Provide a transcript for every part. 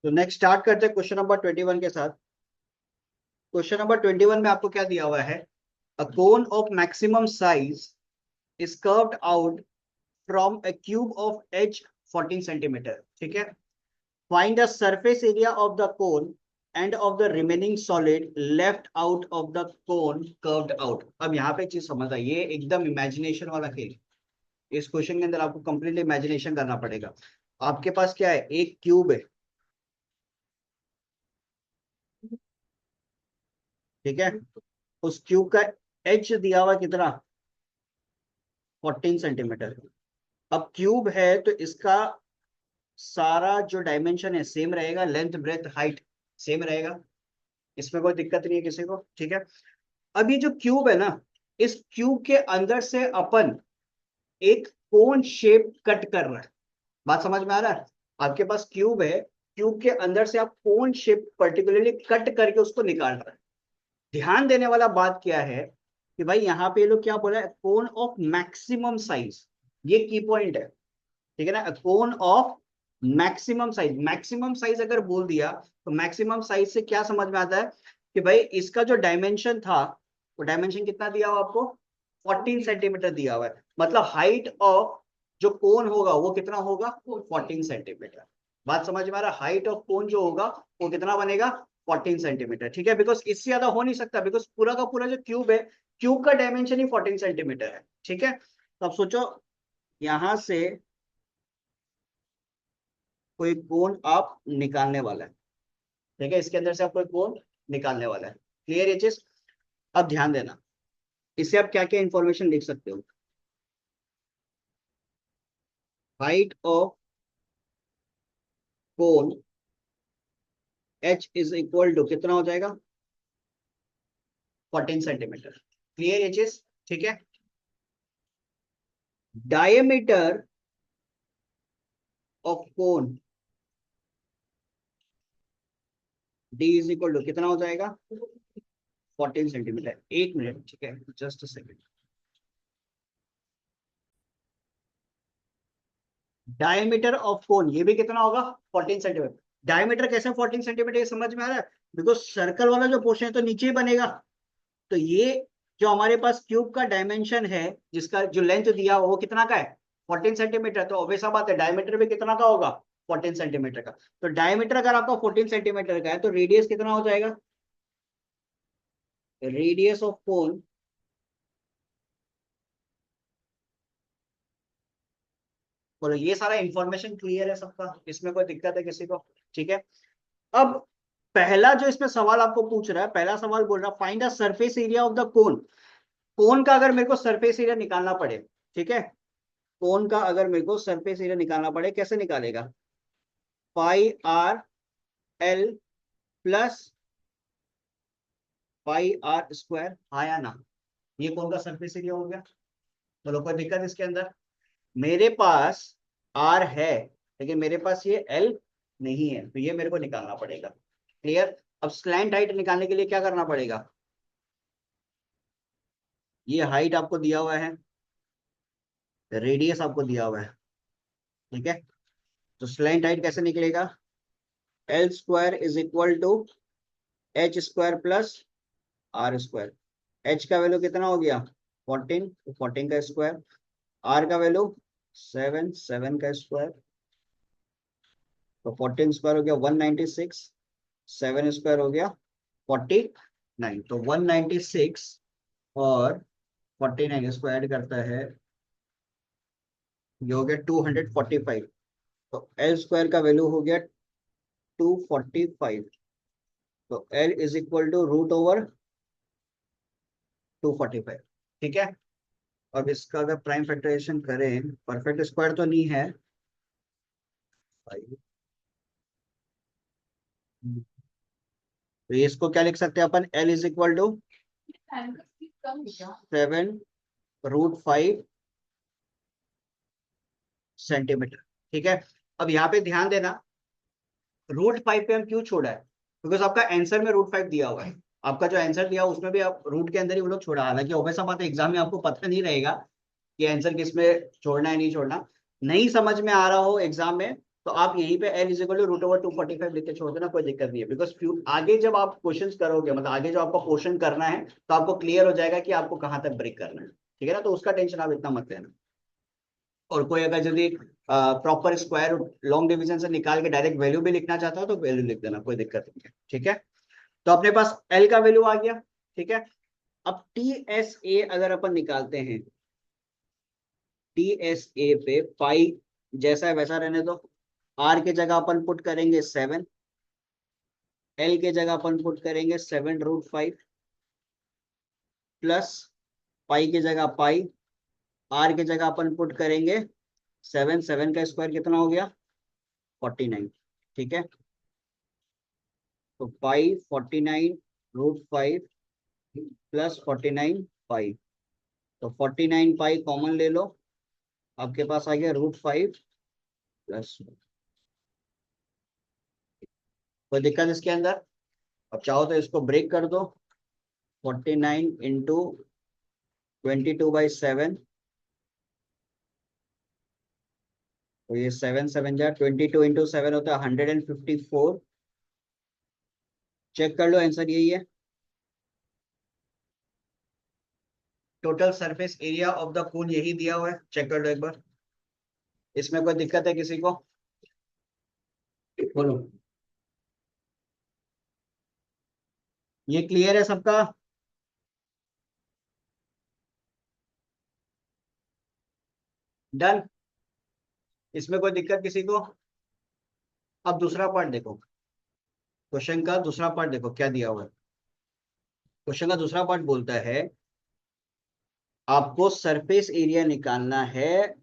तो next start करते हैं क्वेश्चन नंबर 21 के साथ। क्वेश्चन नंबर 21 में आपको क्या दिया हुआ है? A cone of maximum size is curved out from a cube of H 14 centimetre. ठीक है। Find the surface area of the cone and of the remaining solid left out of the cone curved out. अब यहाँ पे चीज समझ आई, ये एकदम imagination वाला खेल। इस क्वेश्चन के अंदर आपको कंप्लीटली इमेजिनेशन करना पड़ेगा। आपके पास क्या है? एक क्यूब है, ठीक है। उस क्यूब का एच दिया हुआ कितना? 14 सेंटीमीटर। अब क्यूब है तो इसका सारा जो डायमेंशन है सेम रहेगा, लेंथ ब्रेथ हाइट सेम रहेगा, इसमें कोई दिक्कत नहीं है किसी को। ठीक है। अब ये जो क्यूब है ना, इस क्यूब के अंदर से अपन एक कोन शेप कट कर रहे हैं। बात समझ में आ रहा है? आपके पास क्यूब है, क्यूब के अंदर से आप कोन शेप पर्टिकुलरली कट करके उसको निकाल रहे हैं। ध्यान देने वाला बात क्या है कि भाई यहाँ पे ये लोग क्या बोला है? कोन ऑफ मैक्सिमम साइज, ये की पॉइंट है। ठीक है ना? कोन of maximum size. Maximum size अगर बोल दिया तो मैक्सिमम साइज से क्या समझ में आता है कि भाई इसका जो डायमेंशन था, वो डायमेंशन कितना दिया हुआ आपको? 14 सेंटीमीटर दिया हुआ है। मतलब हाइट ऑफ जो कोन होगा वो कितना होगा? 14 सेंटीमीटर। बात समझ में आ रहा है? हाइट ऑफ कोन जो होगा वो कितना बनेगा? 14 सेंटीमीटर। ठीक है। बिकॉज इससे ज्यादा हो नहीं सकता, बिकॉज पूरा का पूरा जो क्यूब है, क्यूब का डायमेंशन ही 14 सेंटीमीटर है। ठीक है। तो अब सोचो, यहां से कोई कोण आप निकालने वाला है। ठीक है। इसके अंदर से आप कोई कोण निकालने वाला है। क्लियर ये चीज? अब ध्यान देना, इससे आप क्या क्या इंफॉर्मेशन लिख सकते हो। Height of cone H is equal to कितना हो जाएगा? 14 सेंटीमीटर। क्लियर ये चीज? ठीक है। Diameter of cone D is equal to कितना हो जाएगा? 14 सेंटीमीटर। एक मिनट, ठीक है, just a second. Diameter of cone ये भी कितना होगा? 14 सेंटीमीटर। डायमीटर कैसे 14 सेंटीमीटर, ये समझ में आ रहा है? बिकॉज सर्कल वाला जो पोर्शन है तो नीचे ही बनेगा। तो ये जो हमारे पास क्यूब का डायमेंशन है, जिसका जो लेंथ दिया हुआ वो कितना का है? 14 सेंटीमीटर। तो ऑब्वियस बात है डायमीटर भी कितना का होगा? 14 सेंटीमीटर का। तो डायमीटर अगर आपका 14 सेंटीमीटर का है तो रेडियस कितना हो जाएगा? रेडियस ऑफ कोन बोलो। ये सारा इंफॉर्मेशन क्लियर है सबका? इसमें कोई दिक्कत है किसी को? ठीक है। अब पहला जो इसमें सवाल आपको पूछ रहा है, पहला सवाल बोल रहा है find the surface area of the cone. Cone का अगर मेरे को सरफेस एरिया निकालना पड़े, ठीक है, कोन का अगर मेरे को सरफेस एरिया निकालना पड़े, कैसे निकालेगा? Pi R L plus pi R square, आया ना? ये कौन का सरफेस एरिया हो गया? बोलो, कोई दिक्कत इसके अंदर? मेरे पास आर है लेकिन मेरे पास ये एल नहीं है, तो ये मेरे को निकालना पड़ेगा। क्लियर? अब स्लैंट हाइट निकालने के लिए क्या करना पड़ेगा? ये हाइट आपको दिया हुआ है, रेडियस आपको दिया हुआ है, ठीक है। तो स्लैंट हाइट कैसे निकलेगा? L square is equal to H square plus R square. H का वैल्यू कितना हो गया? 14, तो 14 का स्क्वायर। आर का वैल्यू 7, 7 का स्क्वायर। तो 14 स्क्वायर हो गया 196, 7 स्क्वायर हो गया 49। तो 196 और 49 स्क्वायर करता है, ये हो गया 245। तो एल स्क्वायर का वैल्यू हो गया 245। तो L is equal to root over 245। ठीक है। अब इसका अगर प्राइम फैक्टराइजेशन करें, परफेक्ट स्क्वायर तो नहीं है भाई, तो इसको क्या लिख सकते हैं अपन? L is equal to 7√5 centimetre. ठीक है। अब यहाँ पे ध्यान देना, √5 पे हम क्यों छोड़ा है? बिकॉज आपका आंसर में √5 दिया हुआ है। आपका जो आंसर दिया उसमें भी आप रूट के अंदर ही वो लोग छोड़ा। हालांकि ऑब्वियस बात है एग्जाम में आपको पता नहीं रहेगा कि आंसर किस में छोड़ना है नहीं छोड़ना। नहीं समझ में आ रहा हो एग्जाम में तो आप यहीं पे L इज इक्वल टू √245 लिख के छोड़ देना, कोई दिक्कत नहीं है। बिकॉज आगे जब आप क्वेश्चन करोगे, मतलब आगे जो आपको क्वेश्चन करना है, तो आपको क्लियर हो जाएगा कि आपको कहाँ तक ब्रेक करना है, ठीक है ना। तो उसका टेंशन आप इतना मत लेना। और कोई अगर यदि प्रॉपर स्क्वायर लॉन्ग डिवीजन से निकाल के डायरेक्ट वैल्यू भी लिखना चाहता हो तो वैल्यू लिख देना, कोई दिक्कत नहीं है, ठीक है। तो अपने पास L का वैल्यू आ गया, ठीक है। अब TSA अगर अपन निकालते हैं, TSA पे पाई जैसा है वैसा रहने दो। R के जगह अपन पुट करेंगे 7, L के जगह अपन पुट करेंगे 7√5 प्लस पाई की जगह पाई, R की जगह अपन पुट करेंगे 7, 7 का स्क्वायर कितना हो गया 49, ठीक है। तो पाई 49√5 प्लस 49 पाई, तो 49 पाई कॉमन ले लो, आपके पास आ गया √5 प्लस। कोई दिक्कत इसके अंदर? अब चाहो तो इसको ब्रेक कर दो, 49 इंटू 22/7, तो ये 7 7 जा 22 इंटू 7 होता है 154। चेक कर लो, आंसर यही है। Total surface area of the कोन यही दिया हुआ है, चेक कर लो एक बार। इसमें कोई दिक्कत है किसी को? बोलो, ये क्लियर है सबका? डन। इसमें कोई दिक्कत किसी को? अब दूसरा पार्ट देखो, क्वेश्चन का दूसरा पार्ट देखो क्या दिया हुआ है। क्वेश्चन का दूसरा पार्ट बोलता है आपको सरफेस एरिया निकालना है,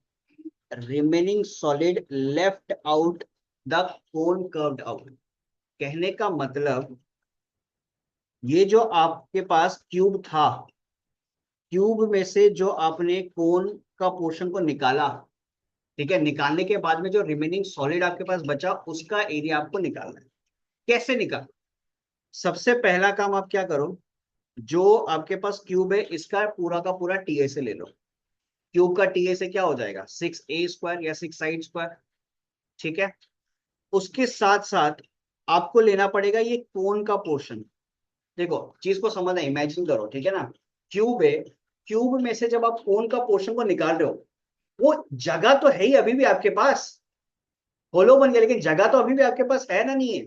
remaining solid left out the cone curved out. कहने का मतलब ये जो आपके पास क्यूब था, क्यूब में से जो आपने कोन का पोर्शन को निकाला, ठीक है, निकालने के बाद में जो रिमेनिंग सॉलिड आपके पास बचा उसका एरिया आपको निकालना है। कैसे निकाल? सबसे पहला काम आप क्या करो, जो आपके पास क्यूब है इसका पूरा का पूरा टीएसए ले लो। क्यूब का टीएसए क्या हो जाएगा 6a² या 6 साइड स्क्वायर, ठीक है। उसके साथ साथ आपको लेना पड़ेगा ये कोन का पोर्शन। देखो चीज को समझना, इमेजिन करो, ठीक है ना। क्यूब है, क्यूब में से जब आप कोन का पोर्शन को निकाल रहे हो, वो जगह तो है ही अभी भी आपके पास, होलो बन गया, लेकिन जगह तो अभी भी आपके पास है ना, नहीं है?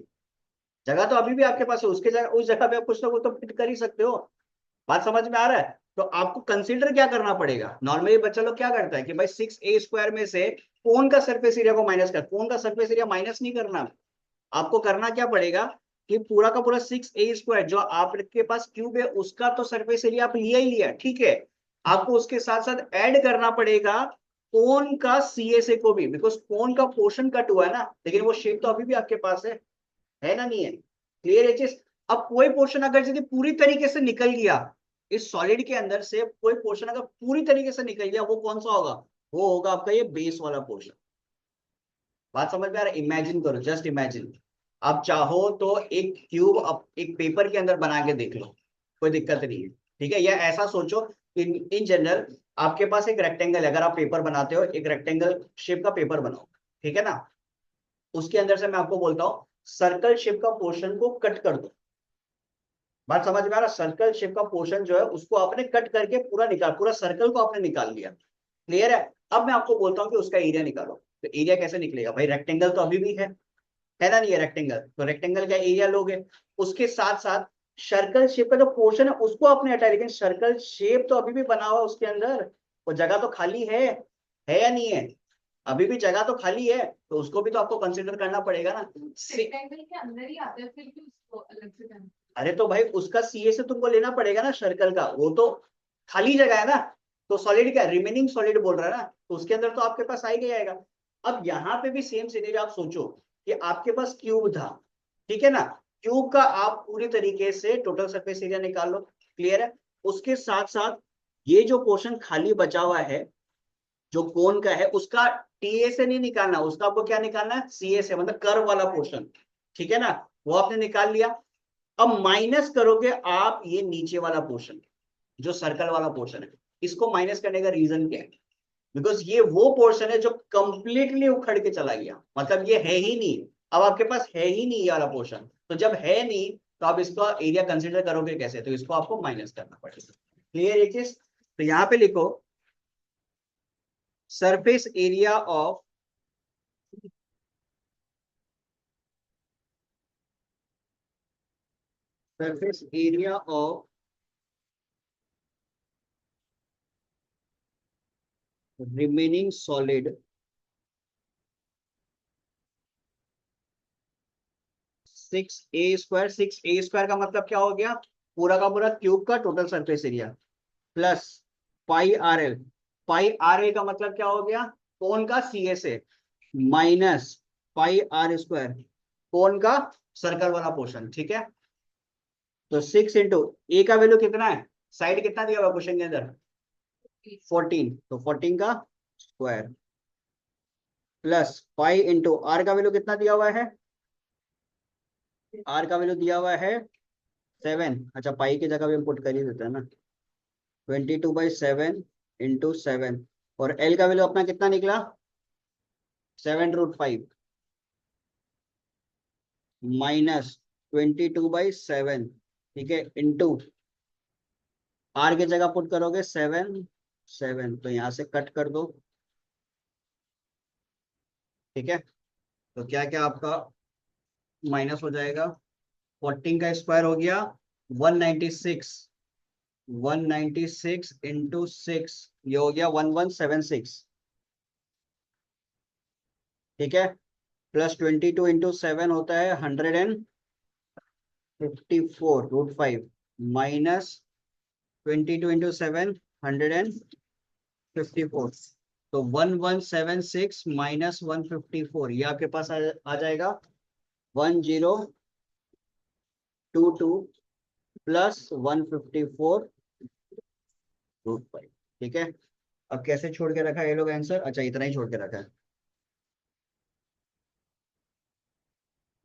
जगह तो अभी भी आपके पास है, उसके जगह उस जगह पे आप कुछ ना कुछ तो फिट कर ही सकते हो। बात समझ में आ रहा है? तो आपको कंसीडर क्या करना पड़ेगा, नॉर्मली बच्चा लोग क्या करता है कि भाई 6a² में से कोन का सरफेस एरिया को माइनस कर, कोन का सरफेस एरिया माइनस नहीं करना। आपको करना क्या पड़ेगा कि पूरा का पूरा 6a² जो आपके पास क्यूब है उसका तो सरफेस एरिया आप लिया ही लिया, ठीक है। आपको उसके साथ साथ ऐड करना पड़ेगा कोन का CSA को भी, बिकॉज कोन का पोर्शन कट हुआ है ना, लेकिन वो शेप तो अभी भी आपके पास है ना, नहीं है? क्लियर है चीज? अब कोई पोर्शन अगर यदि पूरी तरीके से निकल गया इस सॉलिड के अंदर से, कोई पोर्शन अगर पूरी तरीके से निकल गया, वो कौन सा होगा? वो होगा आपका ये बेस वाला पोर्शन। बात समझ में आ रहा है? इमेजिन करो, जस्ट इमेजिन। आप चाहो तो एक क्यूब एक पेपर के अंदर बना के देख लो, कोई दिक्कत नहीं है, ठीक है। या ऐसा सोचो, इन जनरल आपके पास एक रेक्टेंगल है, अगर आप पेपर बनाते हो एक रेक्टेंगल शेप का पेपर बनाओ, ठीक है ना। उसके अंदर से मैं आपको बोलता हूँ सर्कल शेप का पोर्शन को कट कर दो। बात समझ में आ रहा? सर्कल शेप का पोर्शन जो है उसको आपने कट करके पूरा निकाल, पूरा सर्कल को आपने निकाल लिया। क्लियर है? अब मैं आपको बोलता हूँ कि उसका एरिया निकालो। तो एरिया कैसे निकलेगा भाई, रेक्टेंगल तो अभी भी है ना, नहीं है रेक्टेंगल, तो रेक्टेंगल का एरिया लोगे। उसके साथ साथ सर्कल शेप का जो पोर्शन है उसको आपने हटाया, लेकिन सर्कल शेप तो अभी भी बना हुआ है उसके अंदर, वो जगह तो खाली है या नहीं है? अभी भी जगह तो खाली है, तो उसको भी तो आपको कंसिडर करना पड़ेगा ना। रेक्टेंगल के अंदर ही आता है, फिर क्यों उसको अलग से करना? अरे तो भाई उसका सीए से तुमको लेना पड़ेगा ना सर्कल का, वो तो खाली जगह है ना। तो सॉलिड क्या, रिमेनिंग सॉलिड बोल रहा है ना, तो उसके अंदर तो आपके पास आ ही आएगा। अब यहाँ पे भी सेम सिनेरियो आप सोचो कि आपके पास क्यूब था, ठीक है ना। क्यूब का आप पूरी तरीके से टोटल सरफेस एरिया निकाल लो, क्लियर है। उसके साथ साथ ये जो पोर्शन खाली बचा हुआ है जो कोन का है, उसका टीए से नहीं निकालना, उसका आपको क्या निकालना है, सीए से, मतलब कर्व वाला पोर्शन, ठीक है ना। वो आपने निकाल लिया। अब माइनस करोगे आप ये नीचे वाला पोर्शन, जो सर्कल वाला पोर्शन है, इसको माइनस करने का रीजन क्या है? बिकॉज ये वो पोर्शन है जो कंप्लीटली उखड़ के चला गया, मतलब ये है ही नहीं। अब आपके पास है ही नहीं ये वाला पोर्शन, तो जब है नहीं तो आप इसका एरिया कंसिडर करोगे कैसे, तो इसको आपको माइनस करना पड़ेगा। क्लियर है चीज? तो यहाँ पे लिखो surface area of surface area of remaining solid 6a² 6a² का मतलब क्या हो गया, पूरा का पूरा क्यूब का total surface area, plus πRL। πRL का मतलब क्या हो गया, कोन का CSA, माइनस πR², कोन का सर्कल वाला पोर्शन। ठीक है, तो 6 इंटू ए का वैल्यू कितना है, साइड कितना दिया हुआ क्वेश्चन के अंदर, 14, तो 14 का स्क्वायर, प्लस π इंटू आर का वैल्यू कितना दिया हुआ है, आर का वैल्यू दिया हुआ है 7। अच्छा, पाई की जगह भी हम पुट कर ही देते हैं ना, 22/7 इंटू 7। और एल का वैल्यू अपना कितना निकला, 7√5 माइनस 22/7। ठीक है, इंटू आर की जगह पुट करोगे 7 तो यहाँ से कट कर दो। ठीक है, तो क्या क्या आपका माइनस हो जाएगा, 14 का स्क्वायर हो गया 196, 196 इंटू 6 ये हो गया 1176। ठीक है, प्लस 22 इंटू 7 होता है 154√5 माइनस 22 इंटू 7 154। तो 1176 माइनस 154 ये आपके पास आ जाएगा 1022 प्लस 154√5। ठीक है, अब कैसे छोड़ के रखा है ये लोग आंसर, अच्छा इतना ही छोड़ के रखा है।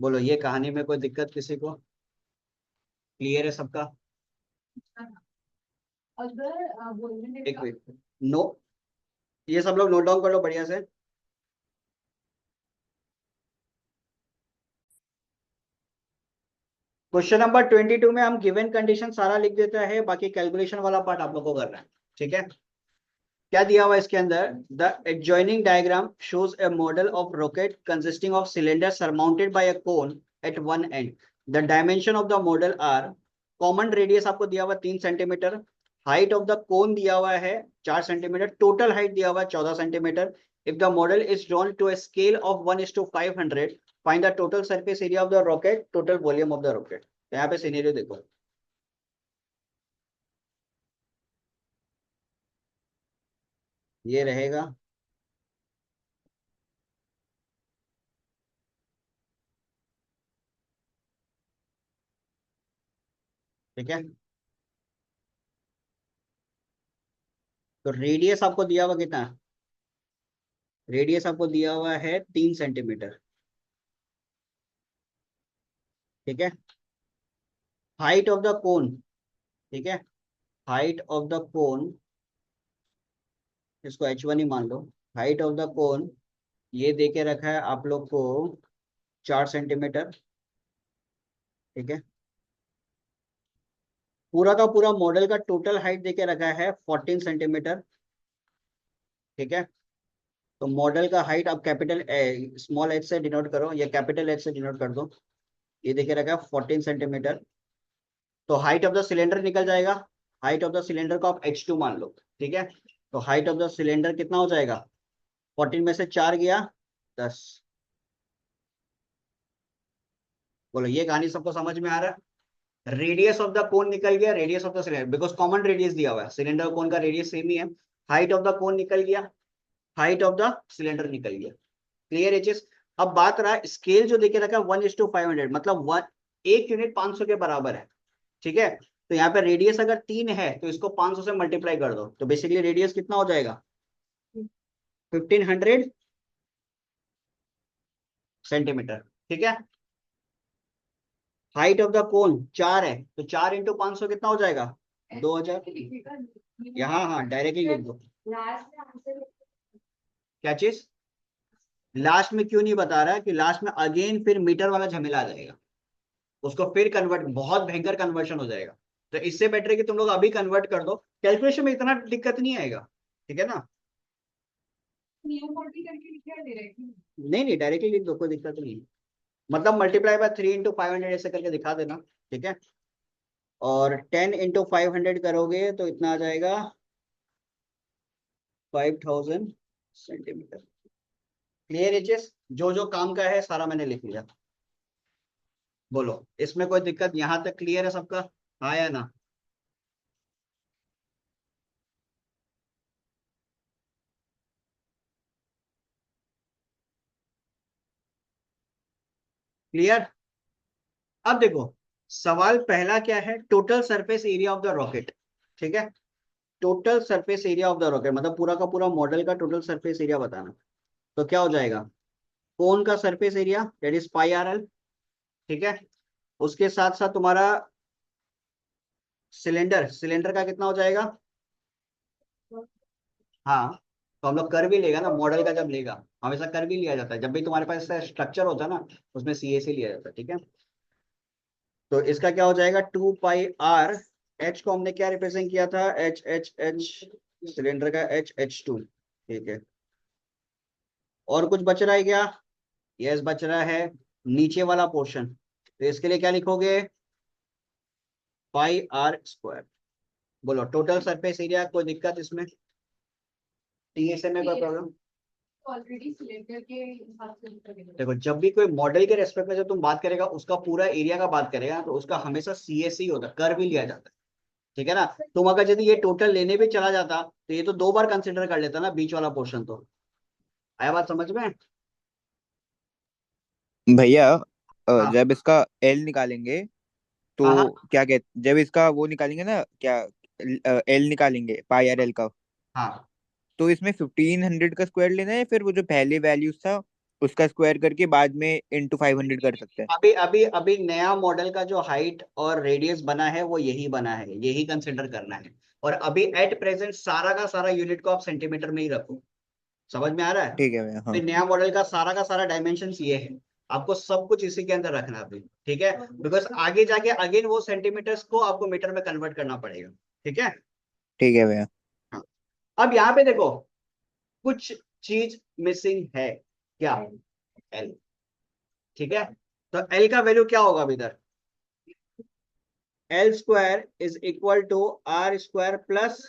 बोलो ये कहानी में कोई दिक्कत किसी को, क्लियर है सबका? अगर बोलने एक का मिनट, नो, ये सब लोग नोट डाउन कर लो बढ़िया से। क्वेश्चन नंबर 22 में हम गिवन कंडीशन सारा लिख देता है, बाकी कैलकुलेशन वाला पार्ट आप लोग को करना है। ठीक है, क्या दिया हुआ है इसके अंदर, the adjoining diagram shows a model of rocket consisting of cylinder surmounted by a cone at one end. The dimension of the model are, common radius आपको दिया हुआ 3 centimetre, height of the cone दिया हुआ है 4 centimetre, total height दिया हुआ है 14 centimetre. If the model is drawn to a scale of 1:500, find the total surface area of the rocket, total volume of the rocket. यहाँ पे scenario देखो, ये रहेगा। ठीक है, तो रेडियस आपको दिया हुआ कितना, रेडियस आपको दिया हुआ है 3 सेंटीमीटर। ठीक है, हाइट ऑफ द कोन, ठीक है, हाइट ऑफ द कोन, इसको H1 ही मान लो। हाइट ऑफ द कोन ये दे के रखा है आप लोग को 4 सेंटीमीटर। ठीक है, पूरा का पूरा मॉडल का टोटल हाइट दे के रखा है 14 सेंटीमीटर। ठीक है, तो मॉडल का हाइट आप कैपिटल स्मॉल एच से डिनोट करो या कैपिटल एच से डिनोट कर दो। ये देखे रखा है 14 सेंटीमीटर। तो हाइट ऑफ द सिलेंडर निकल जाएगा, हाइट ऑफ द सिलेंडर को आप H2 मान लो। ठीक है, तो हाइट ऑफ द सिलेंडर कितना हो जाएगा, 14 में से 4 गया 10। बोलो ये कहानी सबको समझ में आ रहा है? रेडियस ऑफ द कोन निकल गया, radius of the cylinder, because common radius दिया हुआ है, सिलेंडर कोन का रेडियस सेम ही है। हाइट ऑफ द कोन निकल गया, हाइट ऑफ द सिलेंडर निकल गया। क्लियर है चीज? अब बात रहा स्केल जो देखे रखा है 1:500, मतलब 1 यूनिट 500 के बराबर है। ठीक है, तो यहाँ पे रेडियस अगर 3 है तो इसको 500 से मल्टीप्लाई कर दो, तो बेसिकली रेडियस कितना हो जाएगा, 1500 सेंटीमीटर। ठीक है, हाइट ऑफ द कोन 4 है, तो 4 × 500 कितना हो जाएगा, 2000। यहाँ हाँ डायरेक्टली लिख दो। लास्ट में आंसर क्या चीज? लास्ट में क्यों नहीं बता रहा है कि लास्ट में अगेन फिर मीटर वाला झमेला आ जाएगा, उसको फिर कन्वर्ट, बहुत भयंकर कन्वर्शन हो जाएगा। तो इससे बेटर है कि तुम लोग अभी कन्वर्ट कर दो, कैलकुलेशन में इतना दिक्कत नहीं आएगा, ठीक है ना? न्यू मॉडल करके लिखा है डायरेक्टली। नहीं नहीं, डायरेक्टली लिख दो, कोई दिक्कत नहीं है। मतलब मल्टीप्लाई बाय 3 × 500 ऐसे करके दिखा देना, ठीक है। और 10 × 500 करोगे तो इतना आ जाएगा 5000 सेंटीमीटर। Clear HS? जो जो काम का है सारा मैंने लिख लिया। बोलो, इसमें कोई दिक्कत? यहाँ तक क्लियर है सबका? हाँ या ना? क्लियर? अब देखो, सवाल पहला क्या है, total surface area of the rocket, ठीक है। Total surface area of the rocket मतलब पूरा का पूरा मॉडल का टोटल सरफेस एरिया बताना। तो क्या हो जाएगा, कोन का surface area that is pi R L, ठीक है। उसके साथ साथ तुम्हारा सिलेंडर, सिलेंडर का कितना हो जाएगा? हाँ, तो हम लोग कर भी लेगा ना, मॉडल का जब लेगा हमेशा कर भी लिया जाता है, जब भी तुम्हारे पास स्ट्रक्चर होता है ना उसमें सी ए सी लिया जाता है, ठीक है। तो इसका क्या हो जाएगा, 2 पाई आर, एच को हमने क्या रिप्रेजेंट किया था, एच एच एच, सिलेंडर का एच एच टू, ठीक है। और कुछ बच रहा है क्या? यस बच रहा है, नीचे वाला पोर्शन। तो इसके लिए क्या लिखोगे, पाई आर स्क्वायर। बोलो, टोटल सरफेस एरिया, कोई दिक्कत इसमें? टीएसए में कोई प्रॉब्लम? ऑलरेडी सिलेंडर के हिसाब से लिखा गया है। देखो, जब भी कोई मॉडल के रेस्पेक्ट में जब तुम बात करेगा उसका पूरा एरिया का बात करेगा तो उसका हमेशा सीएससी होता है, कर भी लिया जाता है, ठीक है ना। तुम अगर यदि ये टोटल लेने भी चला जाता तो ये तो 2 बार कंसिडर कर लेता ना बीच वाला पोर्शन तो। आया बात समझ में? भैया हाँ जब इसका एल निकालेंगे तो हाँ हाँ क्या कहते, जब इसका वो निकालेंगे ना क्या, एल निकालेंगे पाई आर एल का, हाँ। तो इसमें 1500 का स्क्वायर लेना है, फिर वो जो पहले वैल्यूज था उसका स्क्वायर करके बाद में इंटू 500 कर सकते हैं? अभी अभी अभी नया मॉडल का जो हाइट और रेडियस बना है वो यही बना है, यही कंसिडर करना है। और अभी एट प्रेजेंट सारा का सारा यूनिट को आप सेंटीमीटर में ही रखो। समझ में आ रहा है? ठीक है भैया, हाँ। फिर नया मॉडल का सारा डायमेंशन ये है, आपको सब कुछ इसी के अंदर रखना है अभी, ठीक है। बिकॉज आगे जाके अगेन वो सेंटीमीटर्स को आपको मीटर में कन्वर्ट करना पड़ेगा, ठीक है। ठीक है भैया। हाँ। अब यहाँ पे देखो, कुछ चीज मिसिंग है, क्या? एल, ठीक है। तो एल का वैल्यू क्या होगा अभी इधर, L² = R² प्लस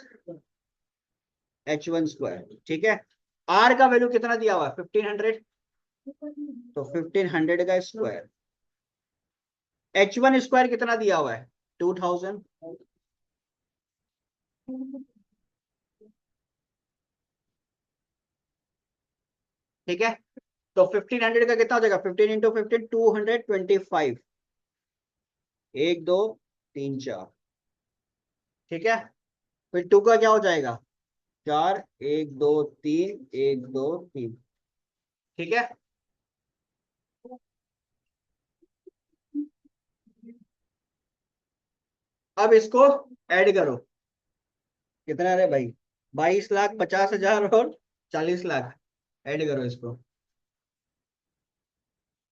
H1², ठीक है। R का वैल्यू कितना दिया हुआ है, 1500, तो 1500 का स्क्वायर। H1² कितना दिया हुआ है, 2000, ठीक है। तो 1500 का कितना हो जाएगा, 15 × 15, 225, 1 2 3 4, ठीक है। फिर 2 का क्या हो जाएगा, 4, 1 2 3, 1 2 3, ठीक है। अब इसको ऐड करो, कितना है भाई, 22,50,000 और 40 लाख, ऐड करो इसको।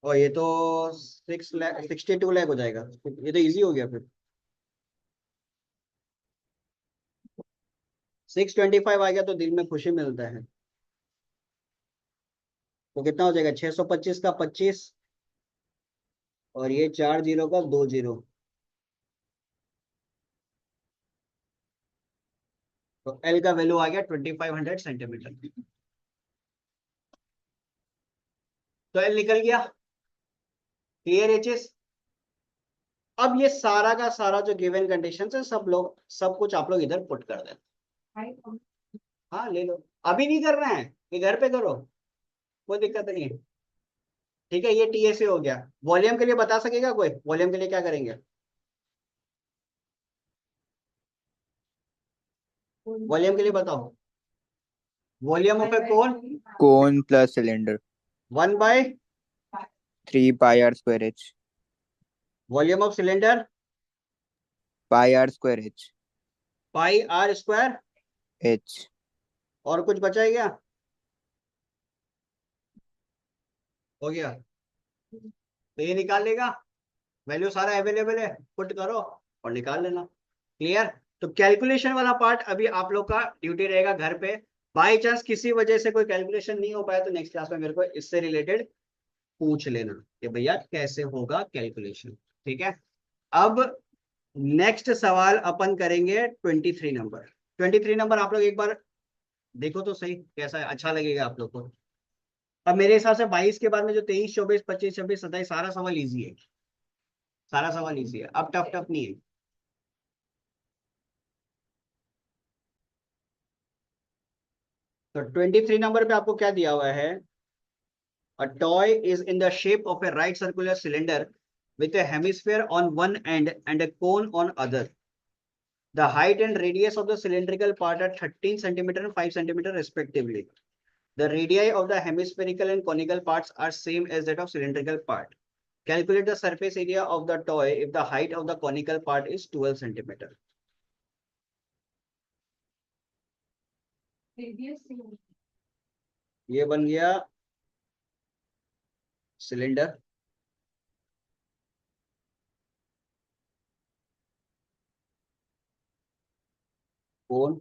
और ये तो 6 लाख, 62 लाख हो जाएगा, ये तो इजी हो गया फिर। 625 आ गया तो दिल में खुशी मिलता है। तो कितना हो जाएगा, 625 का 25, और ये 4 0 का 2 0, तो एल का वैल्यू आ गया 2500 सेंटीमीटर। तो एल निकल गया, क्लियर एचएस? अब ये सारा का सारा जो गिवन कंडीशन है सब लोग, सब कुछ आप लोग इधर पुट कर देना। हाँ ले लो, अभी नहीं करना है, ये घर पे करो, कोई दिक्कत नहीं है, ठीक है। ये टीएसए हो गया। वॉल्यूम के लिए बता सकेगा कोई, वॉल्यूम के लिए क्या करेंगे? वॉल्यूम के लिए बताओ, volume of a cone, cone plus cylinder, 1/, 3 pi R square H. Volume of cylinder, pi R square H. Pi R square. H. और कुछ बचा है क्या? हो गया, तो ये निकाल लेगा, वैल्यू सारा अवेलेबल है, पुट करो और निकाल लेना। क्लियर। तो कैलकुलेशन वाला पार्ट अभी आप लोग का ड्यूटी रहेगा घर पे। बाई चांस किसी वजह से कोई कैलकुलेशन नहीं हो पाया तो नेक्स्ट क्लास में मेरे को इससे रिलेटेड पूछ लेना कि भैया कैसे होगा कैलकुलेशन। ठीक है। अब नेक्स्ट सवाल अपन करेंगे 23 नंबर। 23 नंबर आप लोग एक बार देखो तो सही, कैसा है, अच्छा लगेगा आप लोग को। अब मेरे हिसाब से 22 के बाद में जो 23, 24, 25, 26, 27 सारा सवाल इजी है। सारा सवाल इजी है, अब टफ टफ नहीं है। तो 23 नंबर पे आपको क्या दिया हुआ है? A toy is in the shape of a right circular cylinder with a hemisphere on one end and a cone on other. The height and radius of the cylindrical part are 13 centimeter and 5 centimeter respectively. The radii of the hemispherical and conical parts are same as that of cylindrical part. Calculate the surface area of the toy if the height of the conical part is 12 centimeter. Radius ये बन गया cylinder, कोन,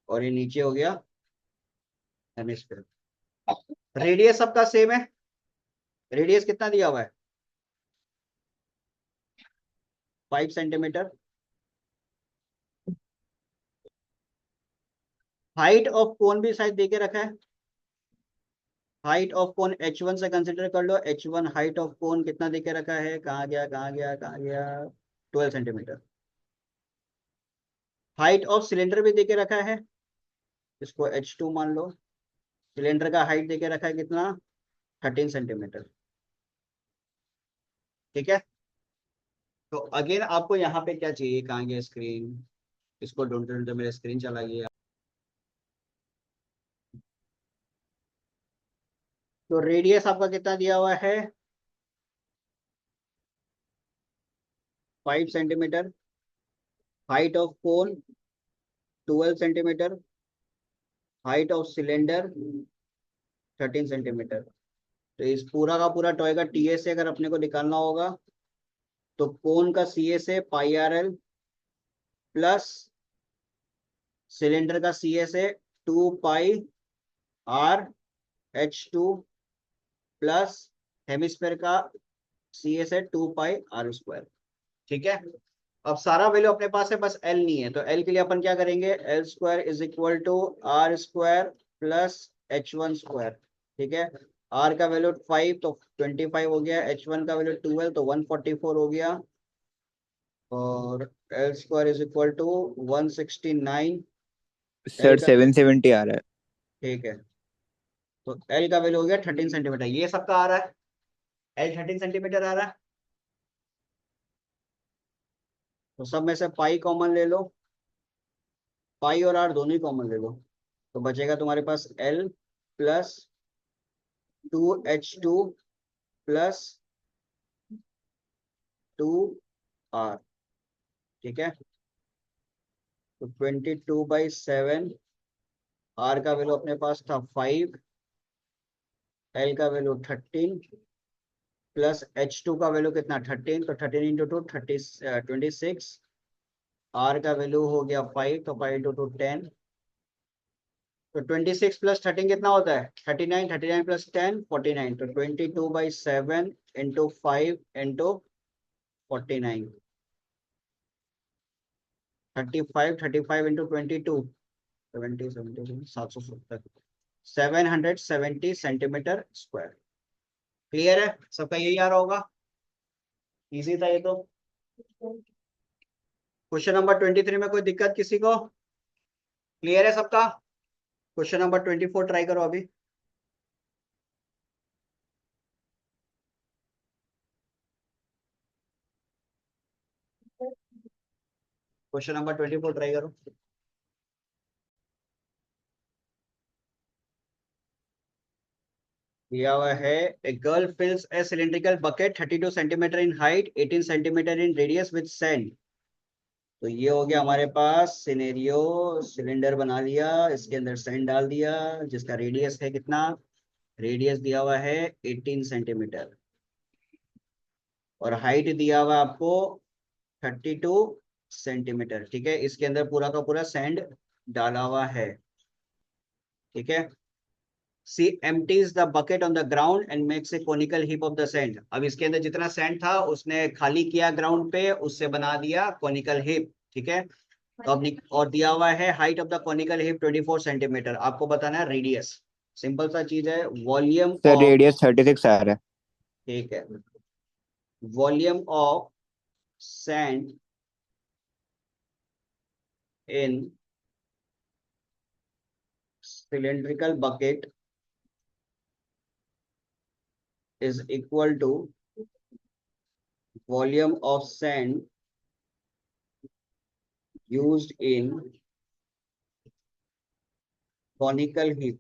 और ये नीचे हो गया hemisphere. Radius सबका same है। रेडियस कितना दिया हुआ है? 5 सेंटीमीटर। हाइट ऑफ कोन भी शायद देके रखा है। हाइट ऑफ कोन H1 से कंसिडर कर लो। H1 हाइट ऑफ कोन कितना देके रखा है? कहाँ गया, कहाँ गया, कहाँ गया? 12 सेंटीमीटर। हाइट ऑफ सिलेंडर भी देके रखा है, इसको H2 मान लो। सिलेंडर का हाइट देके रखा है कितना? 13 सेंटीमीटर। ठीक है। तो अगेन आपको यहाँ पे क्या चाहिए? कहाँ गया स्क्रीन? इसको ढूंढते ढूंढते मेरा स्क्रीन चला गया। तो रेडियस आपका कितना दिया हुआ है? 5 centimetre. Height of cone 12 centimetre. Height of cylinder 13 centimetre. तो इस पूरा का पूरा टॉय का टीएस अगर अपने को निकालना होगा तो कोन का सीएस है पाई आर एल, प्लस सिलेंडर का सीएस है 2 पाई R H2, प्लस हेमिस्फेयर का सीएस है 2 पाई R²। ठीक है। अब सारा वैल्यू अपने पास है, बस एल नहीं है, तो एल के लिए अपन क्या करेंगे? L² = R² plus H1²। ठीक है। आर का वैल्यू 5 तो 25 हो गया, H1 का वैल्यू 12 तो 144 हो गया, और L² = 169। एल सर का, 770 आ रहा है। ठीक है, तो एल का वैल्यू हो गया 13 सेंटीमीटर। ये सबका आ रहा है, एल 13 सेंटीमीटर आ रहा है। तो सब में से पाई कॉमन ले लो, पाई और आर दोनों ही कॉमन ले लो, तो बचेगा तुम्हारे पास L plus 2H2 plus 2R। ठीक है। तो 22/7। आर का वैल्यू अपने पास था 5, एल का वैल्यू 13, प्लस H2 का वैल्यू कितना? 13, तो 13 इंटू 2 26। आर का वैल्यू हो गया 5, तो 5 इंटू 2 10। तो 26 प्लस 13 कितना होता है? 39। 39 प्लस 10 49। तो 22/7 into 5 into 49। 35 into 22 70 770 770 centimetre square. Clear है सबका? यही आ रहा होगा, इजी था ये तो। क्वेश्चन नंबर 23 में कोई दिक्कत किसी को? क्लियर है सबका? क्वेश्चन नंबर 24 ट्राई करो अभी। क्वेश्चन नंबर 24 ट्राई करो। दिया हुआ है, a girl fills a cylindrical bucket 32 centimetre in height 18 centimetre in radius with sand. तो ये हो गया हमारे पास सिनेरियो। सिलेंडर बना लिया, इसके अंदर सैंड डाल दिया, जिसका रेडियस है कितना? रेडियस दिया हुआ है 18 सेंटीमीटर और हाइट दिया हुआ आपको 32 सेंटीमीटर। ठीक है, इसके अंदर पूरा का पूरा सैंड डाला हुआ है। ठीक है, सी empties the bucket on the ground and makes a conical heap of the sand। अब इसके अंदर जितना सैंड था उसने खाली किया ग्राउंड पे, उससे बना दिया कॉनिकल हिप। ठीक है, तो अब और दिया हुआ है height of the conical hip 24 centimetre. आपको बताना है रेडियस। सिंपल सा चीज है, वॉल्यूम सर ऑफ, रेडियस 36 आ रहा है। ठीक है, volume of sand in cylindrical bucket is equal to volume of sand used in conical heap।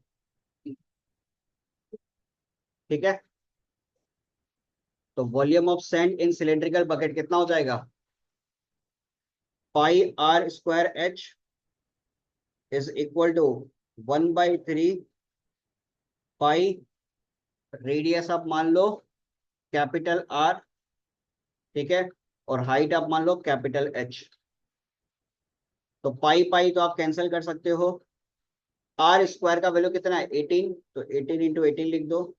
ठीक है, तो volume of sand in cylindrical bucket कितना हो जाएगा, pi R square H is equal to 1/3 pi, radius आप मान लो capital are. ठीक है, और हाइट आप मान लो कैपिटल एच। तो पाई पाई तो आप कैंसिल कर सकते हो। आर स्क्वायर का वैल्यू कितना है 18, तो 18 इंटू 18 लिख दो।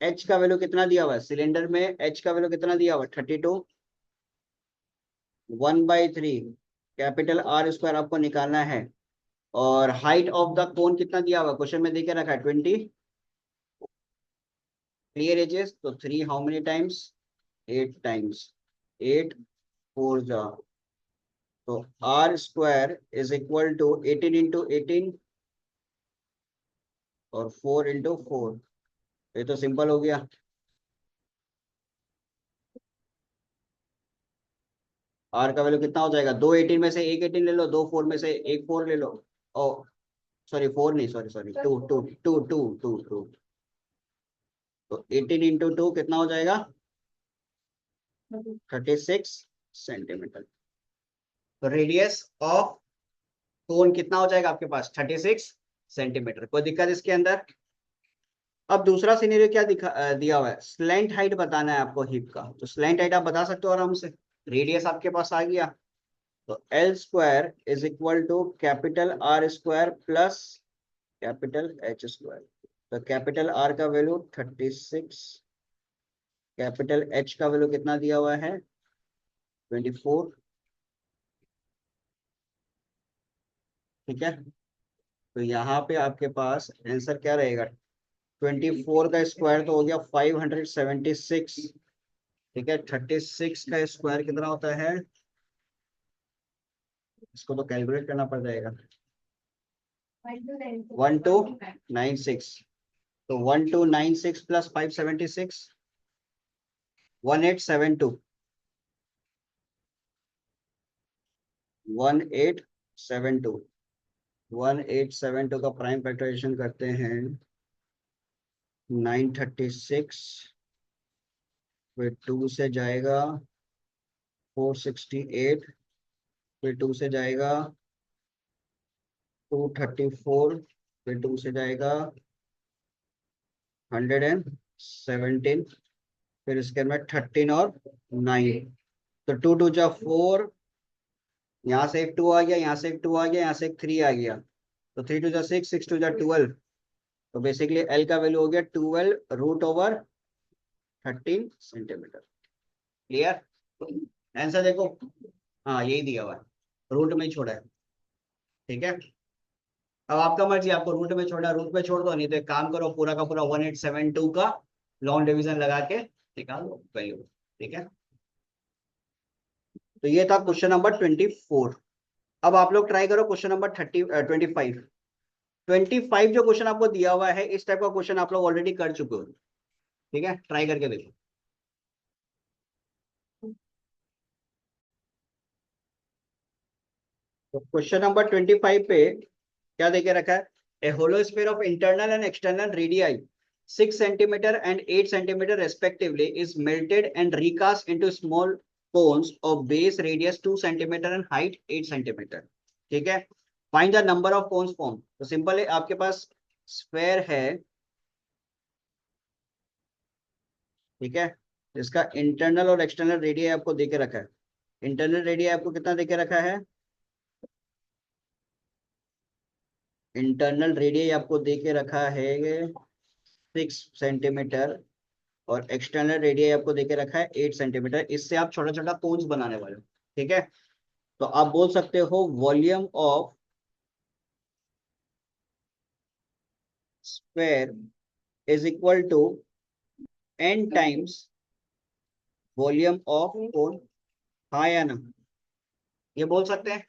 एच का वैल्यू कितना दिया हुआ है सिलेंडर में, एच का वैल्यू कितना दिया हुआ है 32, 1/3 कैपिटल आर स्क्वायर आपको निकालना है। और हाइट ऑफ द कोन कितना दिया हुआ क्वेश्चन में देके रखा है 20। क्लियर एजेस, तो 3 हाउ मेनी टाइम्स, 8 टाइम्स, 8 4 जा, तो R square is equal to 18 into 18 और 4 इंटू 4। ये तो सिंपल हो गया। आर का वैल्यू कितना हो जाएगा, दो 18 में से एक 18 ले लो, दो 4 में से एक 4 ले लो। ओ सॉरी 4 नहीं, सॉरी सॉरी 2 2 2 2 2 2। तो 18 इंटू 2 कितना हो जाएगा 36 सेंटीमीटर। तो रेडियस ऑफ कोन कितना हो जाएगा आपके पास 36 सेंटीमीटर। कोई दिक्कत इसके अंदर। अब दूसरा सिनेरियो क्या दिया हुआ है, स्लैंट हाइट बताना है आपको हिप का। तो स्लैंट हाइट आप बता सकते हो आराम से, रेडियस आपके पास आ गया, तो L square is equal to capital R square plus capital H square. तो कैपिटल आर का वैल्यू 36, कैपिटल एच का वैल्यू कितना दिया हुआ है 24। ठीक है, तो यहाँ पे आपके पास आंसर क्या रहेगा, 24 का स्क्वायर तो हो गया 576। ठीक है, 36 का स्क्वायर कितना होता है, इसको तो कैलकुलेट करना पड़ जाएगा, 1296। तो 1296 प्लस 576 1872, 1872, 1872 का प्राइम फैक्टराइजेशन करते हैं 936, फिर 2 से जाएगा 468, फिर 2 से जाएगा 234, फिर 2 से जाएगा 117, फिर इसके अंदर 13 और 9। तो 2 2 जा 4, यहाँ से एक 2 आ गया, यहाँ से एक 2 आ गया, यहाँ से एक 3 आ गया, तो 3 2 जा 6, 6 2 जा 12। तो बेसिकली एल का वैल्यू हो गया 12 root over 13 centimetre. Clear, answer देखो, हाँ यही दिया हुआ है, रूट में ही छोड़ा है। ठीक है, अब आपका मर्जी, आपको रूट में छोड़ा रूट में छोड़ दो, नहीं तो एक काम करो पूरा का पूरा 1872 का लॉन्ग डिवीजन लगा के निकाल दो वैल्यू। ठीक है, तो ये था क्वेश्चन नंबर 24। अब आप लोग ट्राई करो क्वेश्चन नंबर 25। 25 जो क्वेश्चन आपको दिया हुआ है, इस टाइप का क्वेश्चन आप लोग ऑलरेडी कर चुके हो। ठीक है, ट्राई करके देखो। तो क्वेश्चन नंबर 25 पे क्या देके रखा है, a hollow sphere of internal and external radii 6 centimetre and 8 centimetre respectively is melted and recast into small cones of base radius 2 centimetre and height 8 centimetre. ठीक है, find the number of cones form. तो simple है, आपके पास sphere है, ठीक है। इसका internal और एक्सटर्नल रेडियस आपको देके रखा है। इंटरनल रेडियस आपको कितना देके रखा है? इंटरनल रेडियस आपको देके रखा है 6 सेंटीमीटर, और एक्सटर्नल रेडियस आपको देके रखा है 8 सेंटीमीटर। इससे आप छोटा छोटा कोन्स बनाने वाले हो, ठीक है। तो आप बोल सकते हो volume of sphere is equal to n times volume of cone. हाँ या ना? ये बोल सकते हैं,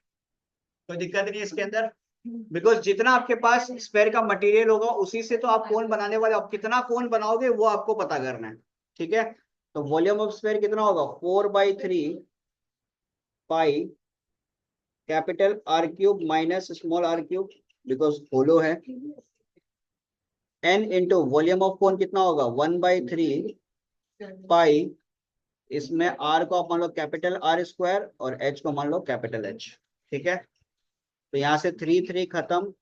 कोई दिक्कत नहीं है इसके अंदर। बिकॉज जितना आपके पास स्फेयर का मटेरियल होगा उसी से तो आप कोन बनाने वाले हो। आप कितना कोन बनाओगे वो आपको पता करना है, ठीक है। तो वॉल्यूम ऑफ स्फेयर कितना होगा? 4/3 pi capital R cube minus small R cube, because hollow है। n into volume of cone कितना होगा? 1/3 पाई, इसमें r को आप मान लो कैपिटल आर स्क्वायर और h को मान लो कैपिटल h, ठीक है। तो यहाँ से 3 3 खत्म,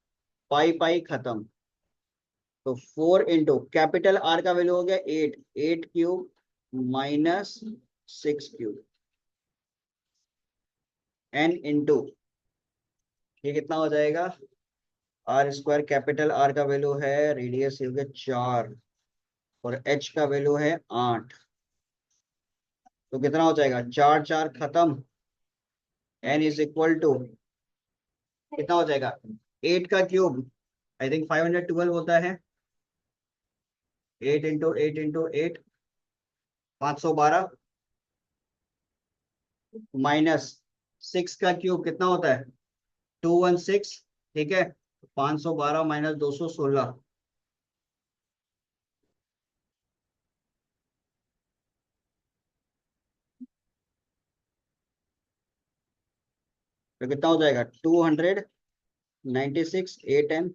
पाई पाई खत्म। तो 4 इंटू कैपिटल आर का वैल्यू हो गया 8, 8 cube minus 6 cube, n into ये कितना हो जाएगा? आर स्क्वायर, कैपिटल आर का वैल्यू है रेडियस हो गया 4, और h का वैल्यू है 8। तो कितना हो जाएगा? 4 4 खत्म, n इज इक्वल टू कितना हो जाएगा? 8 का क्यूब आई थिंक 512 होता है। 8 इंटू 8 512 माइनस 6 का क्यूब कितना होता है? 216, ठीक है। 512 माइनस 216, तो कितना हो जाएगा? 296 8n।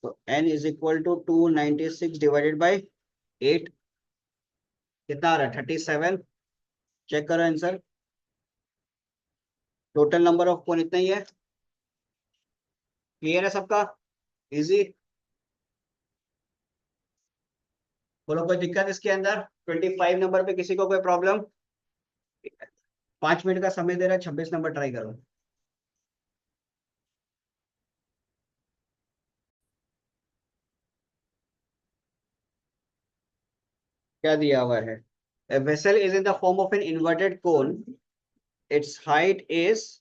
तो n is equal to 296 divided by 8, कितना आ रहा है? 37। चेक करो answer. Total number of cone इतना ही है। क्लियर है सबका? इजी। बोलो कोई दिक्कत इसके अंदर? 25 नंबर पे किसी को कोई प्रॉब्लम? 5 मिनट का समय दे रहा है, 26 नंबर ट्राई करो। क्या दिया हुआ है? A vessel is in the form of an inverted cone. Its height is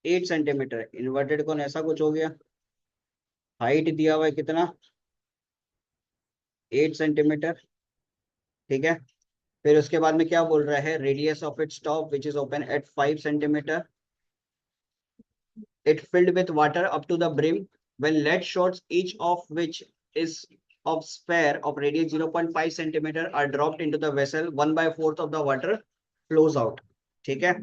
8 centimetre. Inverted कोन ऐसा कुछ हो गया। हाइट दिया हुआ है कितना? 8 सेंटीमीटर, ठीक है। फिर उसके बाद में क्या बोल रहा है? Radius of its top which is open at 5 centimetre. It filled with water up to the brim when lead shots, each of which is of sphere of radius 0.5 centimeter, are dropped into the vessel. 1/4 of the water flows out. ठीक है।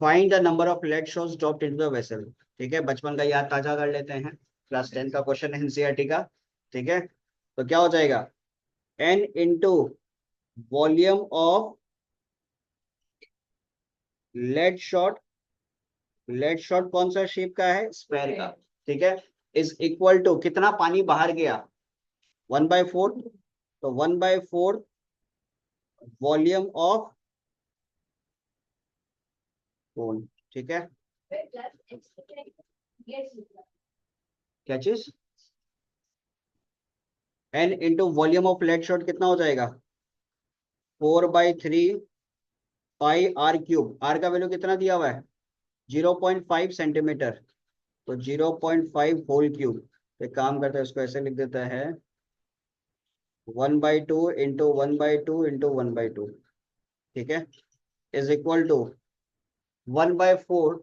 Find the number of lead shots dropped into the vessel. ठीक है, बचपन का याद ताजा कर लेते हैं। क्लास 10 का क्वेश्चन है एनसीईआरटी का, ठीक है। तो क्या हो जाएगा? n into volume of lead shot. Lead shot कौन सा शेप का है? स्क्वायर का, ठीक है। इज इक्वल टू कितना पानी बाहर गया? 1/4। तो 1/4 वॉल्यूम ऑफ कोन, ठीक है। क्या चीज? N into volume of lead shot कितना हो जाएगा? 4/3 पाई r क्यूब। आर का वैल्यू कितना दिया हुआ है? 0.5 सेंटीमीटर। तो 0.5 होल क्यूब। एक काम करता है, इसको ऐसे लिख देता है 1/2 इंटू 1/2 इंटू 1/2, ठीक है। Is equal to 1/4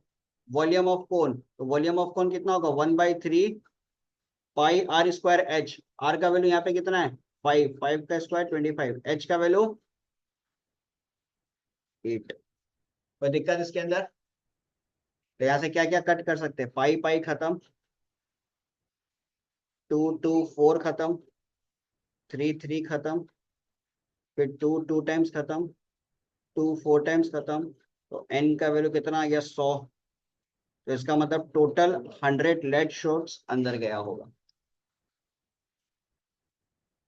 volume of cone. तो वॉल्यूम ऑफ कोन कितना होगा? 1/3 pi r square h। R का वैल्यू यहाँ पे कितना है? 5, 5 का स्क्वायर 25, h का वैल्यू 8। कोई दिक्कत इसके अंदर? तो यहाँ से क्या क्या कट कर सकते हैं? पाई पाई खत्म, 2 2 4 खत्म, 3 3 खत्म, फिर 2 2 टाइम्स खत्म, 2 4 टाइम्स खत्म। तो n का वैल्यू कितना आ गया? 100। तो इसका मतलब टोटल 100 लेड शॉट्स अंदर गया होगा।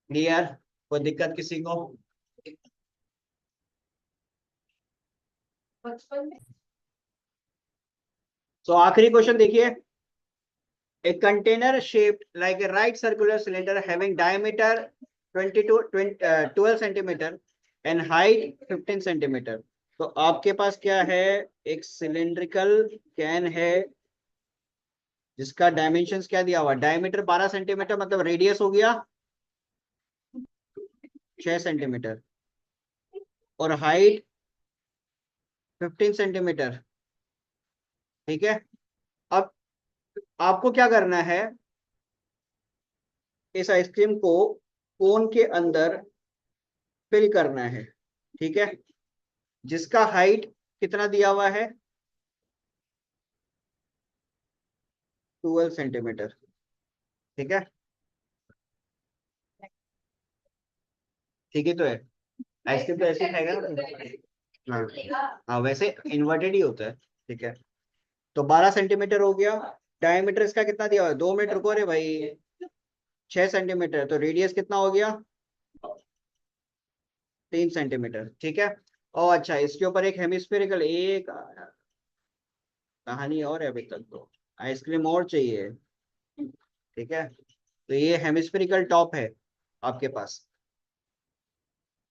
क्लियर? कोई दिक्कत किसी को? बचपन में तो आखिरी क्वेश्चन देखिए, a container shaped like a right circular cylinder having diameter 12 centimeter and height 15 centimeter। तो आपके पास क्या है, एक सिलिंड्रिकल कैन है जिसका डायमेंशंस क्या दिया हुआ, डायमीटर 12 सेंटीमीटर, मतलब रेडियस हो गया 6 सेंटीमीटर, और हाइट 15 सेंटीमीटर। ठीक है, अब आपको क्या करना है, इस आइसक्रीम को कोन के अंदर फिल करना है। ठीक है, जिसका हाइट कितना दिया हुआ है, 12 सेंटीमीटर। ठीक है, ठीक ही तो है, आइसक्रीम तो ऐसे ही खाएगा ना। हाँ हाँ, वैसे इन्वर्टेड ही होता है। ठीक है, तो 12 सेंटीमीटर हो गया, डायमीटर इसका कितना दिया हुआ है, 2 मीटर, रुको रे भाई, 6 सेंटीमीटर, तो रेडियस कितना हो गया, 3 सेंटीमीटर। ठीक है, और अच्छा, इसके ऊपर एक हेमिस्फेरिकल, एक कहानी और है अभी तक, तो आइसक्रीम और चाहिए। ठीक है, तो ये हेमिस्फेरिकल टॉप है आपके पास।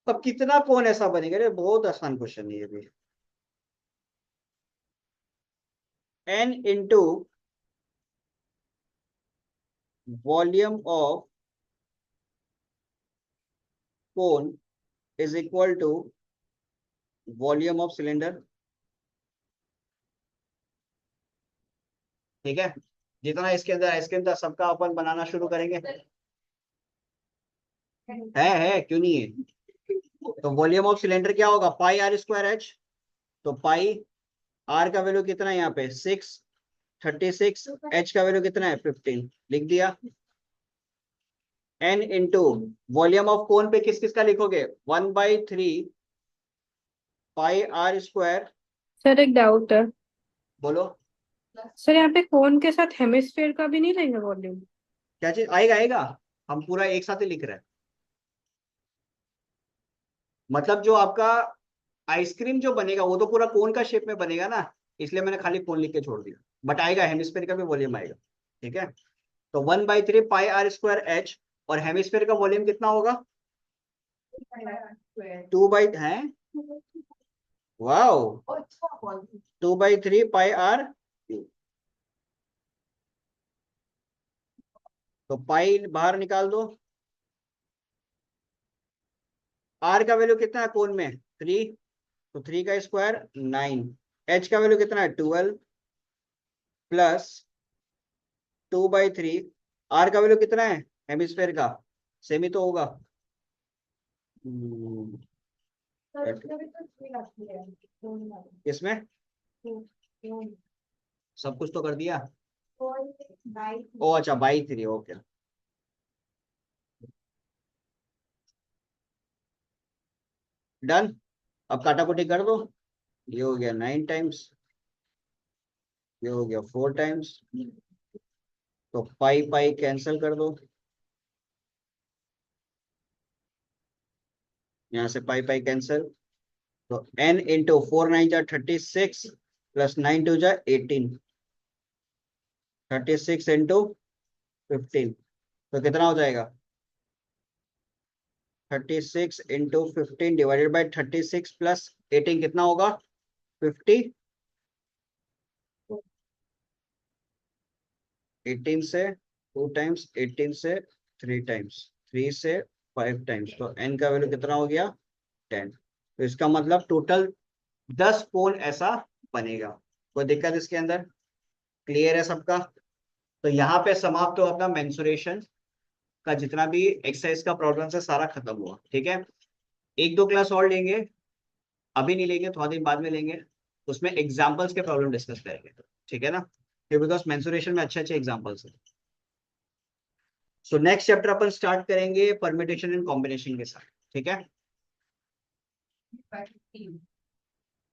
अब कितना कौन ऐसा बनेगा, ये बहुत आसान क्वेश्चन है ये भी। n into volume of cone is equal to volume of cylinder. ठीक है, जितना इसके अंदर आइसक्रीम था सबका अपन बनाना शुरू करेंगे। है क्यों नहीं है। तो वॉल्यूम ऑफ सिलेंडर क्या होगा, पाई आर स्क्वायर एच। तो पाई आर का वैल्यू कितना है यहाँ पे, 636, एच का वैल्यू कितना है, 15, लिख दिया। N into volume of cone पे किस किस का लिखोगे, 1/3 पाई आर स्क्वायर। सर एक डाउट है। बोलो, सर यहाँ पे कोन के साथ हेमिस्फेयर का भी नहीं लेंगे वॉल्यूम? क्या चीज आएगा, आएगा, हम पूरा एक साथ ही लिख रहे हैं। मतलब जो आपका आइसक्रीम जो बनेगा वो तो पूरा कोन का शेप में बनेगा ना, इसलिए मैंने खाली कोन लिख के छोड़ दिया, बट आएगा, हेमिस्फेयर का भी वॉल्यूम आएगा। ठीक है, तो 1/3 पाई आर स्क्वायर एच, और हेमिस्फेयर का वॉल्यूम कितना होगा, 2 बाई है, वाओ, 2/3 पाई आर। तो पाई बाहर निकाल दो, आर का वैल्यू कितना है कोन में, 3, तो 3 का स्क्वायर 9, एच का वैल्यू कितना है 12 प्लस 2/3, आर का वैल्यू कितना है हेमिस्फेयर का, सेमी तो होगा। हम्म, इसमें सब कुछ तो कर दिया। ओ अच्छा, 2/3, ओके, डन। अब काटाकुटी कर दो, ये हो गया 9 टाइम्स, ये हो गया 4 टाइम्स, तो पाई पाई कैंसिल कर दो, यहाँ से पाई पाई कैंसिल, तो n इंटू 4 9 जा 36 प्लस 9 2 जा 18, 36 इंटू 15, तो कितना हो जाएगा, 36 इंटू 15 डिवाइडेड बाई 36 प्लस 18 कितना होगा, 50। 18 से 2 टाइम्स, 18 से 3 टाइम्स, 3 से 5 टाइम्स, तो n का वैल्यू कितना हो गया, 10। तो इसका मतलब टोटल 10 कोण ऐसा बनेगा। कोई दिक्कत इसके अंदर, क्लियर है सबका? तो यहाँ पे समाप्त हो अपना मेंसुरेशन का जितना भी एक्सरसाइज का प्रॉब्लम है सारा खत्म हुआ। ठीक है, एक दो क्लास और लेंगे, अभी नहीं लेंगे, थोड़ा दिन बाद में लेंगे, उसमें एग्जाम्पल्स के प्रॉब्लम डिस्कस करेंगे। ठीक है ना, बिकॉज मेंसुरेशन में अच्छे अच्छे एग्जाम्पल्स है। सो नेक्स्ट चैप्टर अपन स्टार्ट करेंगे परम्यूटेशन एंड कॉम्बिनेशन के साथ। ठीक है।